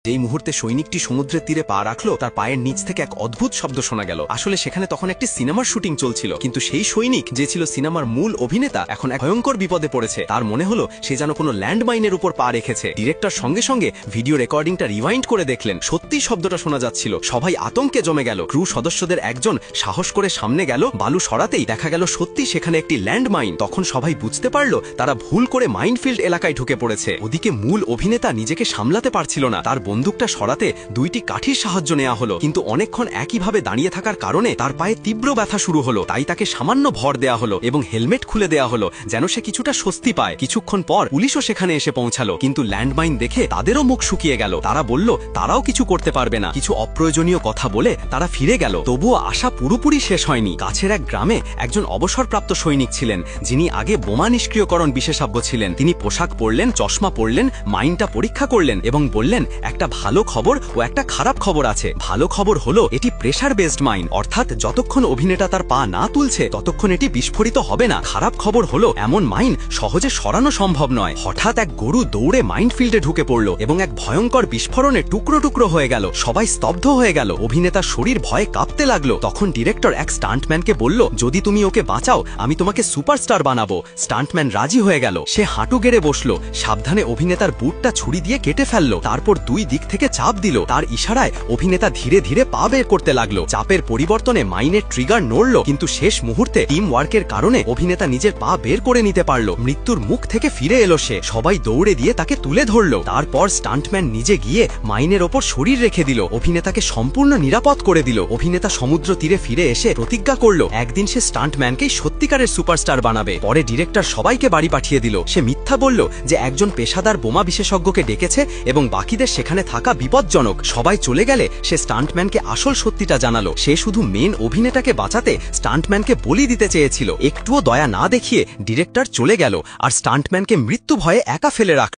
যেই মুহূর্তে সৈনিকটি সমুদ্রের তীরে পা রাখলো তার পায়ের নিচ থেকে এক অদ্ভুত শব্দ শোনা গেল। আসলে সেখানে তখন একটি সিনেমার শুটিং চলছিল, কিন্তু সেই সৈনিক যে ছিল সিনেমার মূল অভিনেতা এখন এক ভয়ঙ্কর বিপদে পড়েছে। তার মনে হলো সে যেন কোনো ল্যান্ডমাইনের উপর পা রেখেছে। ডিরেক্টর সঙ্গে সঙ্গে ভিডিও রেকর্ডিংটা রিওয়াইন্ড করে দেখলেন, সত্যি শব্দটা শোনা যাচ্ছিল। সবাই আতঙ্কে জমে গেল। ক্রু সদস্যদের একজন সাহস করে সামনে গেল, বালু সরাতেই দেখা গেল সত্যি সেখানে একটি ল্যান্ডমাইন। তখন সবাই বুঝতে পারলো তারা ভুল করে মাইনফিল্ড এলাকায় ঢুকে পড়েছে। ওদিকে মূল অভিনেতা নিজেকে সামলাতে পারছিল না, তার বন্দুকটা সরাতে দুইটি কাঠির সাহায্য নেওয়া হলো, কিন্তু অনেকক্ষণ একইভাবে দাঁড়িয়ে থাকার কারণে তার পায়ে তীব্র ব্যথা শুরু হলো। তাই তাকে সামান্য ভর দেয়া হলো এবং হেলমেট খুলে দেয়া হলো যেন সে কিছুটা স্বস্তি পায়। কিছুক্ষণ পর পুলিশও সেখানে এসে পৌঁছালো, কিন্তু ল্যান্ডমাইন দেখে তাদেরও মুখ শুকিয়ে গেল। তারা বলল তারাও কিছু করতে পারবে না। কিছু অপ্রয়োজনীয় কথা বলে তারা ফিরে গেল। তবুও আশা পুরোপুরি শেষ হয়নি। কাছের এক গ্রামে একজন অবসরপ্রাপ্ত সৈনিক ছিলেন, যিনি আগে বোমা নিষ্ক্রিয়করণ বিশেষজ্ঞ ছিলেন। তিনি পোশাক পরলেন, চশমা পরলেন, মাইনটা পরীক্ষা করলেন এবং বললেন, একটা ভালো খবর ও একটা খারাপ খবর আছে। ভালো খবর হলো এটি প্রেসার বেসড মাইন, অর্থাৎ যতক্ষণ অভিনেতা তার পা না তুলছে ততক্ষণ এটি বিস্ফোরিত হবে না। খারাপ খবর হলো এমন মাইন সহজে সরানো সম্ভব নয়। হঠাৎ এক গরু দৌড়ে মাইনফিল্ডে ঢুকে পড়ল এবং এক ভয়ঙ্কর বিস্ফোরণে টুকরো টুকরো হয়ে গেল। সবাই স্তব্ধ হয়ে গেল। অভিনেতার শরীর ভয়ে কাঁপতে লাগলো। তখন ডিরেক্টর এক স্টান্টম্যানকে বলল, যদি তুমি ওকে বাঁচাও আমি তোমাকে সুপারস্টার বানাবো। স্টান্টম্যান রাজি হয়ে গেল। সে হাঁটু গেড়ে বসলো, সাবধানে অভিনেতার বুটটা ছুরি দিয়ে কেটে ফেললো। তারপর দুই দিক থেকে চাপ দিল। তার ইশারায় অভিনেতা ধীরে ধীরে পা বের করতে লাগলো। চাপের পরিবর্তনে মাইনের ট্রিগার নড়ল, কিন্তু শেষ মুহূর্তে টিম ওয়ার্কের কারণে অভিনেতা নিজের পা বের করে নিতে পারল। মৃত্যুর মুখ থেকে ফিরে এলো সে। সবাই দৌড়ে দিয়ে তাকে তুলে ধরলো। তারপর স্টান্টম্যান নিজে গিয়ে মাইনের ওপর শরীর রেখে দিল, অভিনেতাকে সম্পূর্ণ নিরাপদ করে দিল। অভিনেতা সমুদ্র তীরে ফিরে এসে প্রতিজ্ঞা করলো একদিন সে স্টান্টম্যানকেই সত্যিকারের সুপারস্টার বানাবে। পরে ডিরেক্টর সবাইকে বাড়ি পাঠিয়ে দিল। সে মিথ্যা বলল যে একজন পেশাদার বোমা বিশেষজ্ঞকে ডেকেছে এবং বাকিদের সেখানে থাকা বিপজ্জনক। সবাই চলে গেলে সে স্টান্টম্যানকে আসল সত্যিটা জানালো। সে শুধু মেন অভিনেতাকে বাঁচাতে স্টান্টম্যানকে বলি দিতে চেয়েছিল। একটুও দয়া না দেখিয়ে ডিরেক্টর চলে গেল আর স্টান্টম্যানকে মৃত্যু ভয়ে একা ফেলে রাখল।